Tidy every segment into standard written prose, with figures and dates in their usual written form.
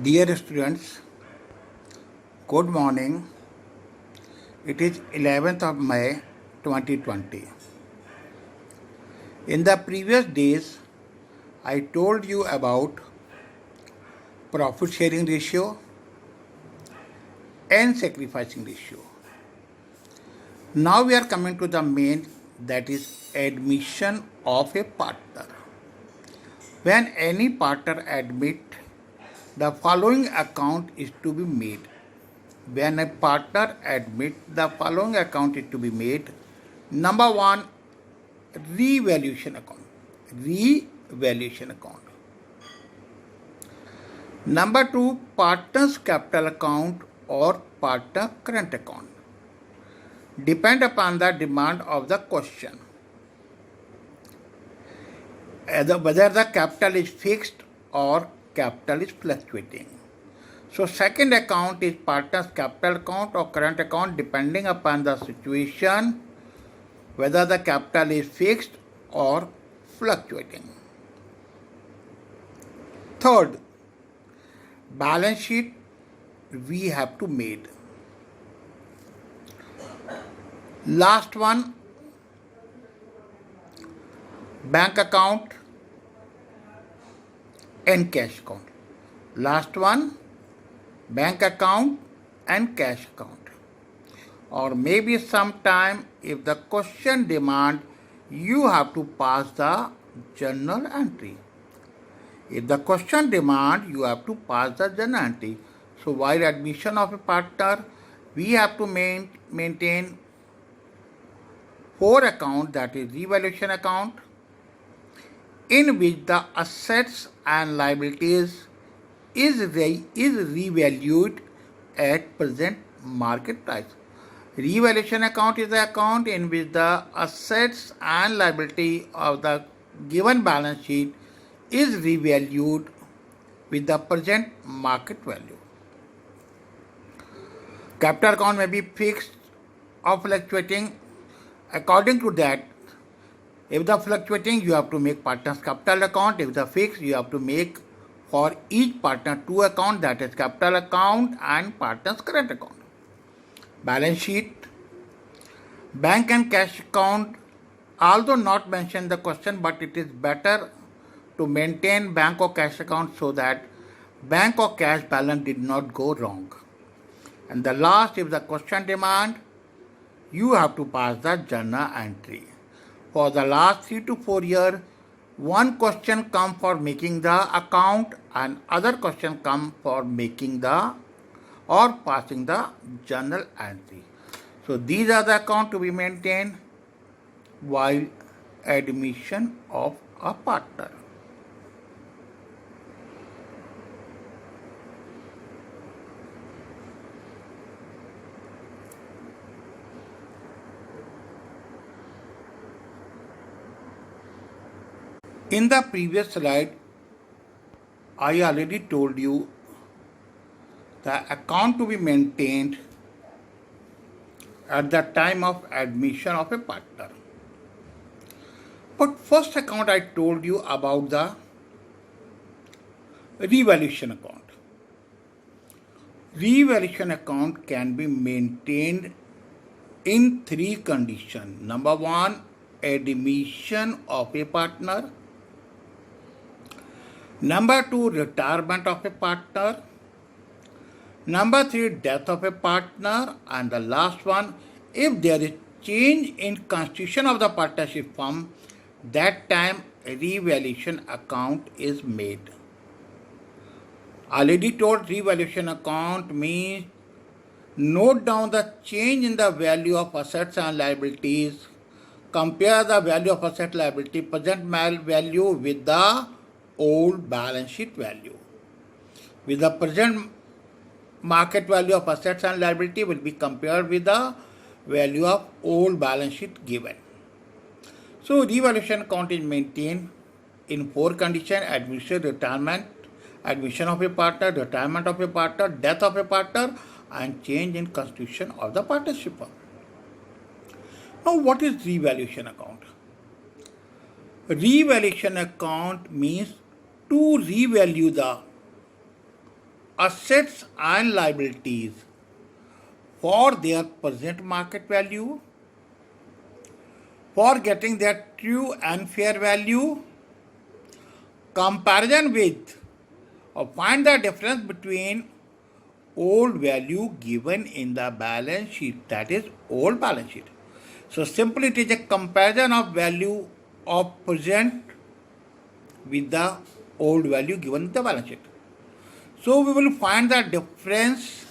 Dear students, good morning. It is 11th of May 2020. In the previous days, I told you about profit sharing ratio and sacrificing ratio. Now we are coming to the main, that is admission of a partner. When any partner admit, the following account is to be made. When a partner admits, the following account is to be made. Number one, revaluation account. Revaluation account. Number two, partner's capital account or partner current account. Depend upon the demand of the question. Whether the capital is fixed or capital is fluctuating. So second account is partner's capital account or current account depending upon the situation, whether the capital is fixed or fluctuating. Third, balance sheet we have to made. Last one, bank account and cash account. Last one, bank account and cash account. Or maybe sometime if the question demand, you have to pass the journal entry. If the question demand, you have to pass the journal entry. So while admission of a partner, we have to maintain 4 accounts, that is revaluation account, in which the assets and liabilities is revalued at present market price. Revaluation account is the account in which the assets and liability of the given balance sheet is revalued with the present market value. Capital account may be fixed or fluctuating. According to that, if the fluctuating, you have to make partner's capital account. If the fixed, you have to make for each partner 2 accounts, that is capital account and partner's current account. Balance sheet, bank and cash account, although not mentioned in the question, but it is better to maintain bank or cash account so that bank or cash balance did not go wrong. And the last, if the question demand, you have to pass the journal entry. For the last 3 to 4 years, one question come for making the account and other question come for making the or passing the journal entry. So these are the accounts to be maintained while admission of a partner. In the previous slide, I already told you the account to be maintained at the time of admission of a partner. But first account I told you about the revaluation account. Revaluation account can be maintained in 3 conditions. Number 1, admission of a partner. Number 2, retirement of a partner. Number 3, death of a partner. And the last one, if there is change in constitution of the partnership firm, that time a revaluation account is made. Already told, revaluation account means note down the change in the value of assets and liabilities, compare the value of asset liability present value with the old balance sheet value. With the present market value of assets and liability will be compared with the value of old balance sheet given. So revaluation account is maintained in 4 conditions: admission, retirement, admission of a partner, retirement of a partner, death of a partner, and change in constitution of the partnership firm. Now what is revaluation account? Revaluation account means to revalue the assets and liabilities for their present market value, for getting their true and fair value, comparison with or find the difference between old value given in the balance sheet, that is old balance sheet. So simply it is a comparison of value of present with the old value given in the balance sheet. So we will find the difference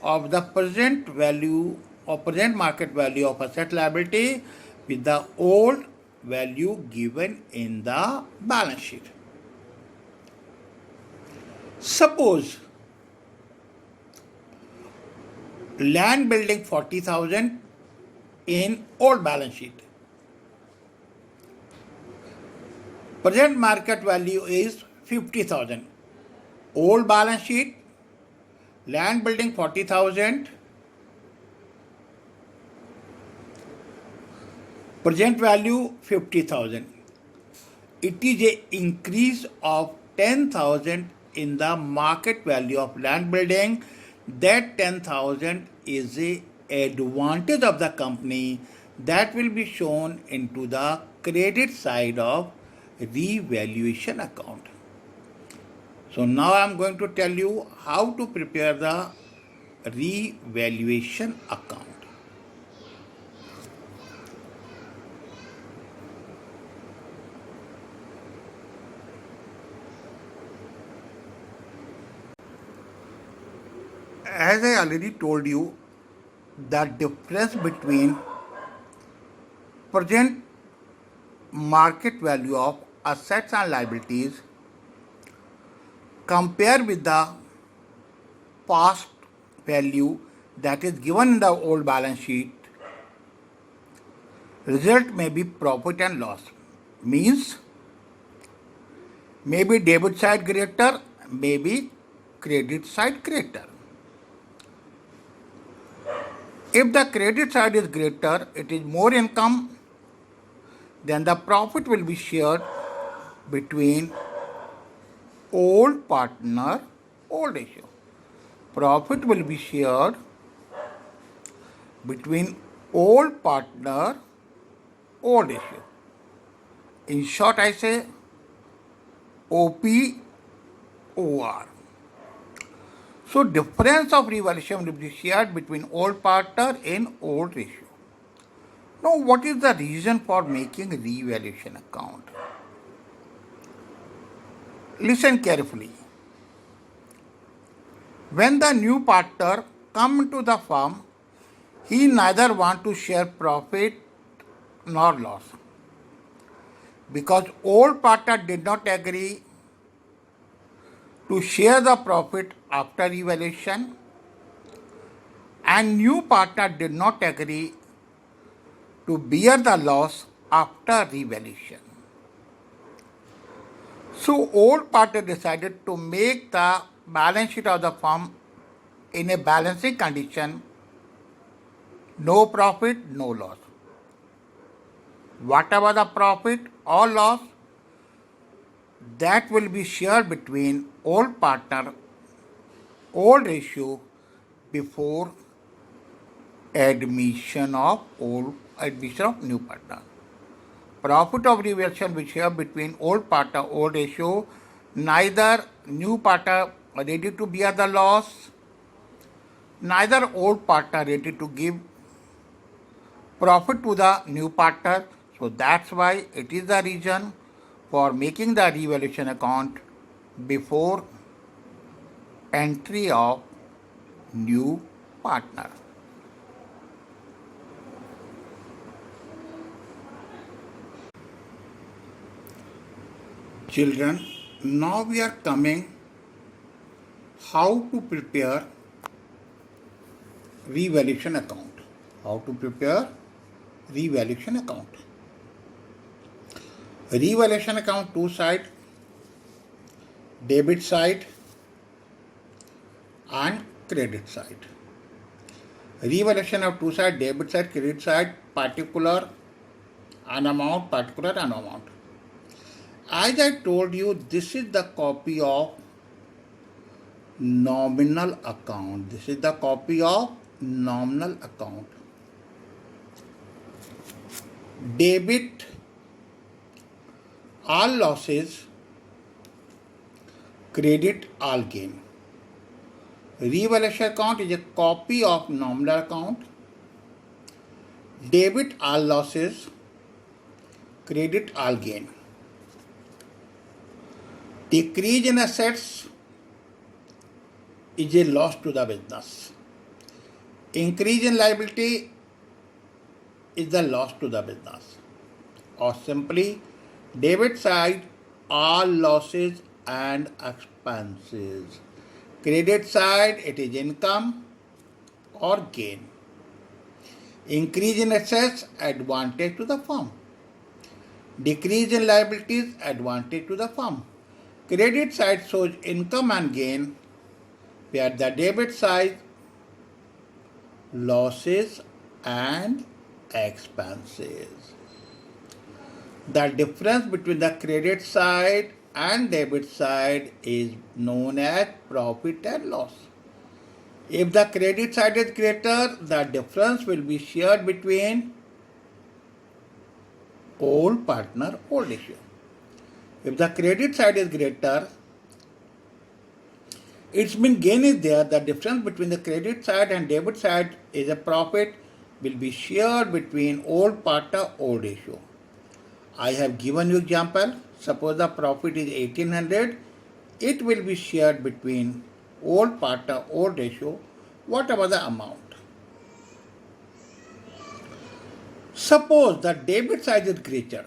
of the present value or present market value of asset liability with the old value given in the balance sheet. Suppose land building 40,000 in old balance sheet. Present market value is 50,000. Old balance sheet, land building 40,000. Present value 50,000. It is a increase of 10,000 in the market value of land building. That 10,000 is a advantage of the company that will be shown into the credit side of revaluation account. So now I am going to tell you how to prepare the revaluation account. As I already told you, the difference between present market value of assets and liabilities compared with the past value that is given in the old balance sheet, result may be profit and loss. Means maybe debit side greater, maybe credit side greater. If the credit side is greater, it is more income, then the profit will be shared between old partner, old ratio. Profit will be shared between old partner, old ratio. In short, I say OPOR. So difference of revaluation will be shared between old partner and old ratio. Now what is the reason for making revaluation account? Listen carefully. When the new partner come into the firm, he neither want to share profit nor loss. Because old partner did not agree to share the profit after revaluation and new partner did not agree to bear the loss after revaluation. So old partner decided to make the balance sheet of the firm in a balancing condition, no profit, no loss. Whatever the profit or loss, that will be shared between old partner, old ratio before admission of new partner. Profit of revaluation will share between old partner, old ratio. Neither new partner ready to bear the loss, neither old partner ready to give profit to the new partner. So that's why it is the reason for making the revaluation account before entry of new partner. Children, now we are coming how to prepare revaluation account. How to prepare revaluation account. Revaluation account two side, debit side and credit side. Revaluation of two side, debit side, credit side, particular an amount, particular an amount. As I told you, this is the copy of nominal account. This is the copy of nominal account. Debit all losses, credit all gain. Revaluation account is a copy of nominal account. Debit all losses, credit all gain. Decrease in assets is a loss to the business. Increase in liability is the loss to the business. Or simply, debit side all losses and expenses. Credit side it is income or gain. Increase in assets advantage to the firm. Decrease in liabilities advantage to the firm. Credit side shows income and gain, where the debit side losses and expenses. The difference between the credit side and debit side is known as profit and loss. If the credit side is greater, the difference will be shared between old partner, old issue. If the credit side is greater, its mean gain is there. The difference between the credit side and debit side is a profit will be shared between old partner, old issue. I have given you example. Suppose the profit is 1800, it will be shared between old partner, old ratio, whatever the amount. Suppose the debit side is greater.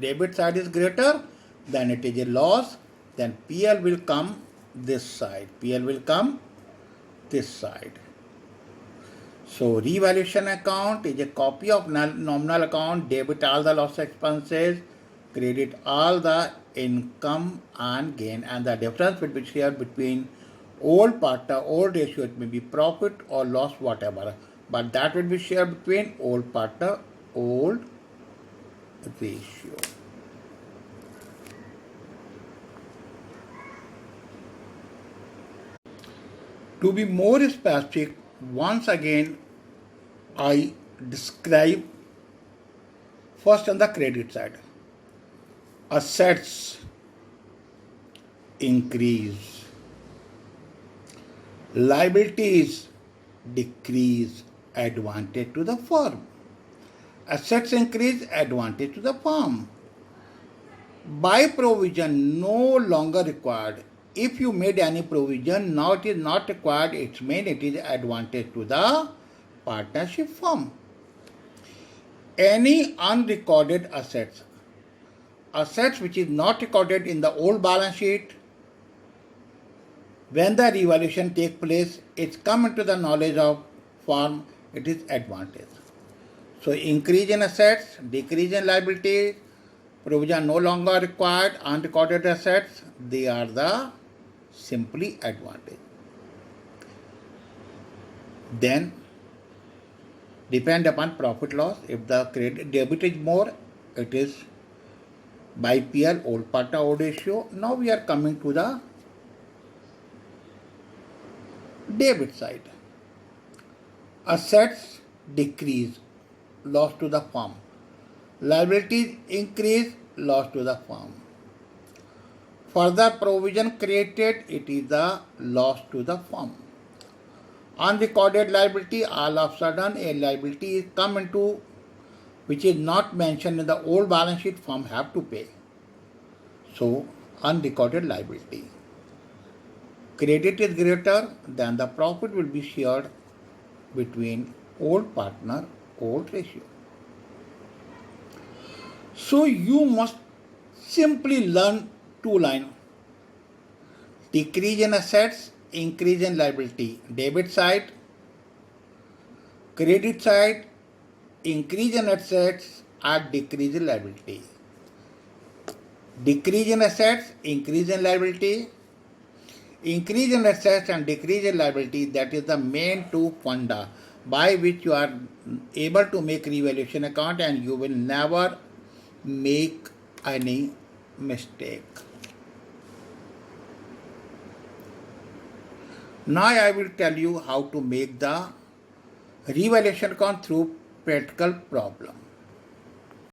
Debit side is greater, then it is a loss, then PL will come this side. PL will come this side. So revaluation account is a copy of nominal account, debit all the loss expenses, credit all the income and gain, and the difference will be shared between old partner, old ratio. It may be profit or loss, whatever, but that will be shared between old partner, old ratio. To be more specific, once again I describe first on the credit side. Assets increase, liabilities decrease, advantage to the firm. Assets increase, advantage to the firm. By provision no longer required. If you made any provision, now it is not required, it means it is advantage to the partnership firm. Any unrecorded assets, assets which is not recorded in the old balance sheet, when the revaluation takes place, it comes into the knowledge of firm, it is advantage. So increase in assets, decrease in liabilities, provision no longer required, unrecorded assets, they are the simply advantage. Then depend upon profit loss. If the credit debit is more, it is by PL, old partner, old ratio. Now we are coming to the debit side. Assets decrease, loss to the firm. Liabilities increase, loss to the firm. Further provision created, it is the loss to the firm. Unrecorded liability, all of a sudden a liability is come into which is not mentioned in the old balance sheet, firm have to pay. So unrecorded liability. Credit is greater, then the profit will be shared between old partner, old ratio. So you must simply learn two lines. Decrease in assets, increase in liability. Debit side, credit side, increase in assets and decrease in liability. Decrease in assets, increase in liability. Increase in assets and decrease in liability, that is the main two funda by which you are able to make revaluation account and you will never make any mistake. Now I will tell you how to make the revaluation account through practical problem.